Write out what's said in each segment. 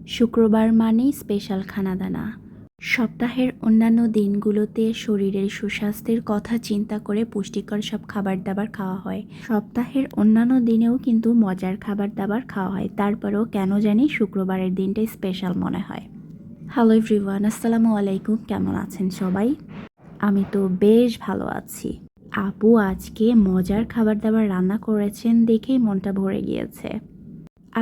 শুক্রবার মানেই স্পেশাল খানাদানা। সপ্তাহের অন্যান্য দিনগুলোতে শরীরের সুস্বাস্থ্যের কথা চিন্তা করে পুষ্টিকর সব খাবার দাবার খাওয়া হয়। সপ্তাহের অন্যান্য দিনেও কিন্তু মজার খাবার দাবার খাওয়া হয়, তারপরেও কেন জানি শুক্রবারের দিনটাই স্পেশাল মনে হয়। হ্যালো এভরিওয়ান, আসসালামু আলাইকুম। কেমন আছেন সবাই? আমি তো বেশ ভালো আছি। আপু আজকে মজার খাবার দাবার রান্না করেছেন দেখেই মনটা ভরে গিয়েছে।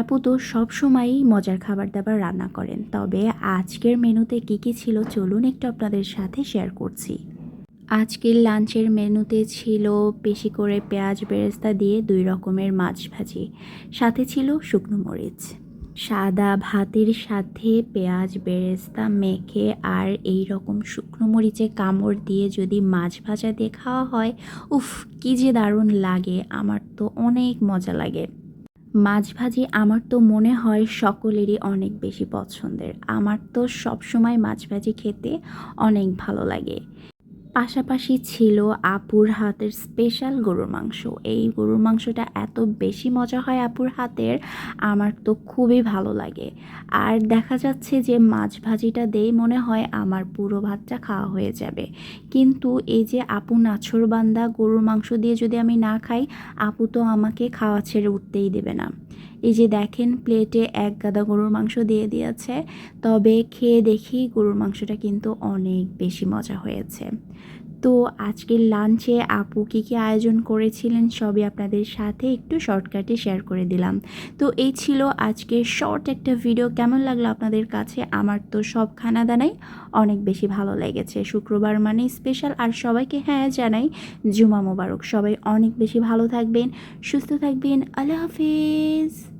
আপু তো সবসময়ই মজার খাবার দাবার রান্না করেন, তবে আজকের মেনুতে কী কী ছিল চলুন একটু আপনাদের সাথে শেয়ার করছি। আজকের লাঞ্চের মেনুতে ছিল বেশি করে পেঁয়াজ বেরেস্তা দিয়ে 2 রকমের মাছ ভাজি, সাথে ছিল শুকনো মরিচ। সাদা ভাতের সাথে পেঁয়াজ বেরেস্তা মেখে আর এই রকম শুকনো মরিচে কামড় দিয়ে যদি মাছ ভাজা দিয়ে খাওয়া হয়, উফ কী যে দারুণ লাগে! আমার তো অনেক মজা লাগে। মাছ ভাজি আমার তো মনে হয় সকলেরই অনেক বেশি পছন্দের। আমার তো সবসময় মাছ ভাজি খেতে অনেক ভালো লাগে। পাশাপাশি ছিল আপুর হাতের স্পেশাল গরুর মাংস। এই গরুর মাংসটা এত বেশি মজা হয় আপুর হাতের, আমার তো খুবই ভালো লাগে। আর দেখা যাচ্ছে যে মাছ ভাজিটা দেই মনে হয় আমার পুরো ভাতটা খাওয়া হয়ে যাবে। কিন্তু এই যে আপু নাছোড়বান্দা, গরুর মাংস দিয়ে যদি আমি না খাই, আপু তো আমাকে খাওয়া ছেড়ে উঠতেই দেবে না। এই যে দেখেন প্লেটে এক গাদা গরুর মাংস দিয়ে দিয়েছে, তবে খেয়ে দেখি গরুর মাংসটা কিন্তু অনেক বেশি মজা হয়েছে। তো আজকের লাঞ্চে আপু কী কী আয়োজন করেছিলেন সবই আপনাদের সাথে একটু শর্টকাটে শেয়ার করে দিলাম। তো এই ছিল আজকের শর্ট একটা ভিডিও। কেমন লাগলো আপনাদের কাছে? আমার তো সব খানাদানাই অনেক বেশি ভালো লেগেছে। শুক্রবার মানে স্পেশাল। আর সবাইকে হ্যাঁ জানাই জুমা মোবারক। সবাই অনেক বেশি ভালো থাকবেন, সুস্থ থাকবেন। আল্লাহ হাফিজ।